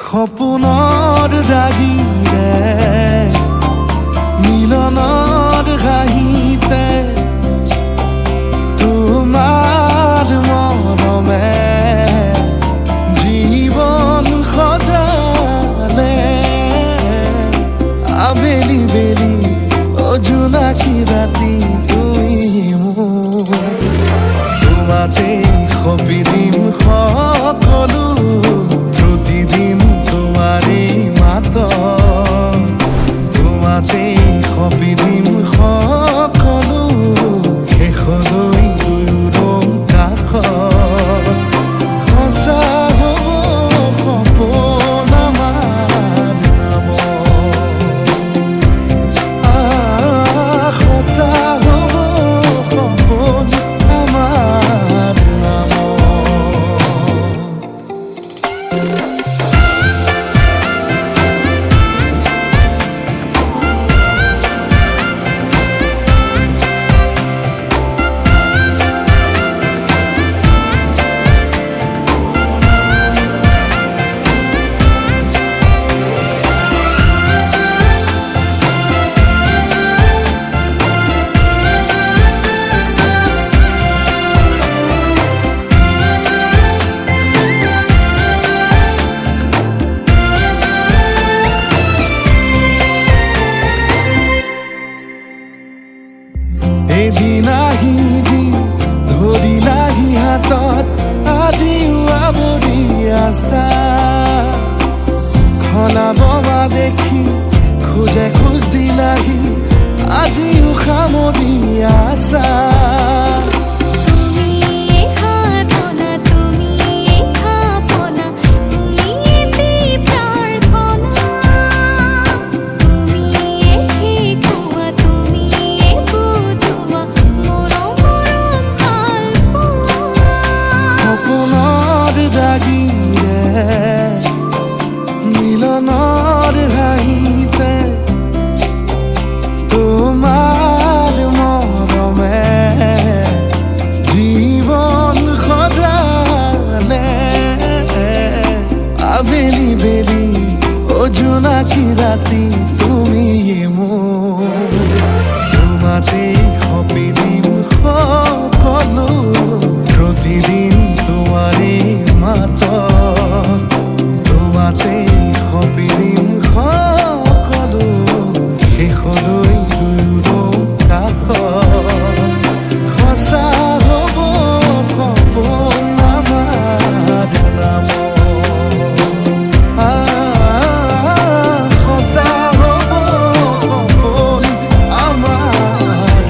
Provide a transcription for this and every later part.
সপোনৰ ৰাগিৰে মিলনৰ হাঁহিতে তোমাৰ মৰমে জীৱন সজালে আবেলি বেলি জোনাকী ৰাতি তুমি মোৰ তোমাতে সপি দিম সকলো প্ৰতিদিন তোমাৰে মাত তোমাতে সপি দিম সকলো শেষলৈ দুয়োৰ কাষত সঁচা হ'ব সপোন আমাৰ নামত সঁচা হ'ব সপোন আমাৰ নামত এদিন আহিবি ধৰিলাহি হাতত আজিও আৱৰি আছা খলাব বা দেখি খোজে খোজ দিলাহি আজিও সামৰি আছা মিলনৰ হাঁহিতে তোমাৰ মৰমে জীৱন সজালে আবেলি বেলি জোনাকী ৰাতি তুমি মোৰ তোমাতে সপি দিম সকলো প্ৰতিদিন তোমাৰে মাত তোমাতে সপি দিম সকলো শেষলৈ দুয়োৰ কাষত সঁচা হ'ব সপোন আমাৰ নামত সঁচা হ'ব সপোন আমাৰ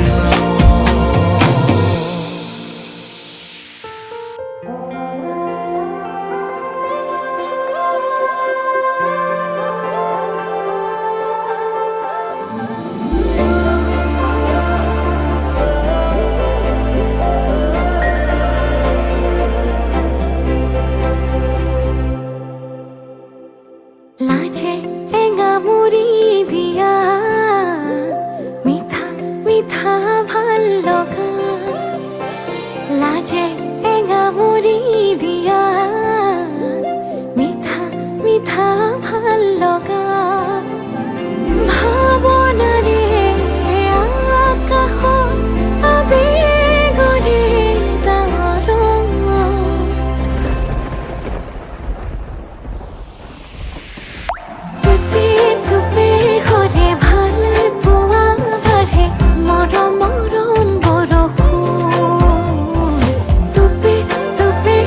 লাজে এঙামুৰি দিয়া মিঠা মিঠা ভাল লগা লাজে এঙামুৰি দিয়া মিঠা মিঠা ভাল লগা ভাৱনাৰে আকাশত আবেগৰে ডাৱৰত তুপে তুপে ঘৰে ভাল পোৱা বাঢ়ে মৰম মৰম বৰষুণ তুপে তুপে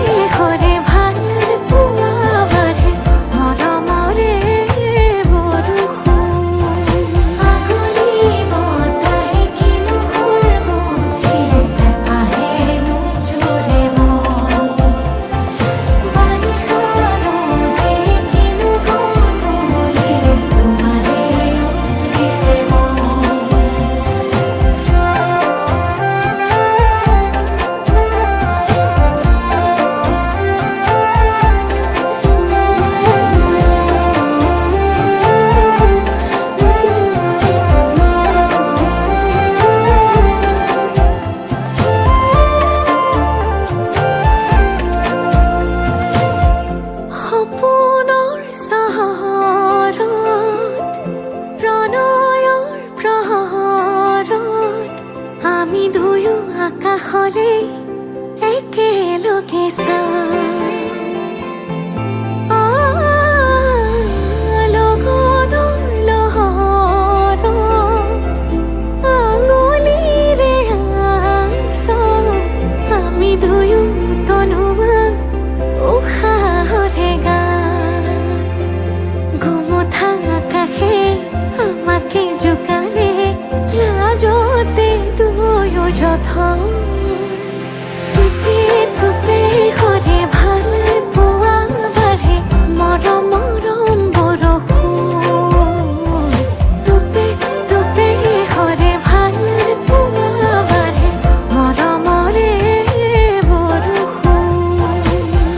নিচা লগনৰ লহৰত আঙুলিৰে আঁচল আমি দুয়ো তনুৱা উশাহৰে গান গোমোঠা আকাশে আমাকে জোকালে লাজতে দুয়ো যথন টুপে টুপে সৰে ভাল পোৱা বাঢ়ে মৰম মৰম বৰষুণ টুপে টুপে সৰে ভাল পোৱা বাঢ়ে মৰমৰে বৰষুণ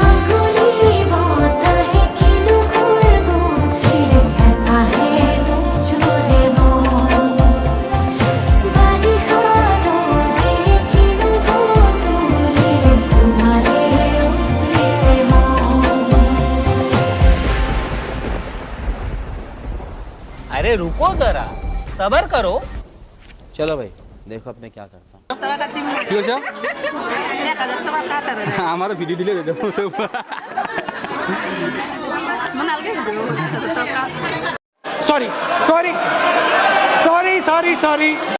আগুলি বতাহে কিনো সুৰগুঠিলে হেঁপাহে নোজোৰে মন বাৰিষা নদীয়ে কিনো ঢৌতুলিলে তোমাৰে উঠিছে মন अरे रुको जरा सबर करो चलो भाई देखो अब मैं क्या करता हूँ কি কৈছ আমাৰো ভিডিঅ' দিলে দে দেবো চব sorry, sorry, sorry, sorry, sorry.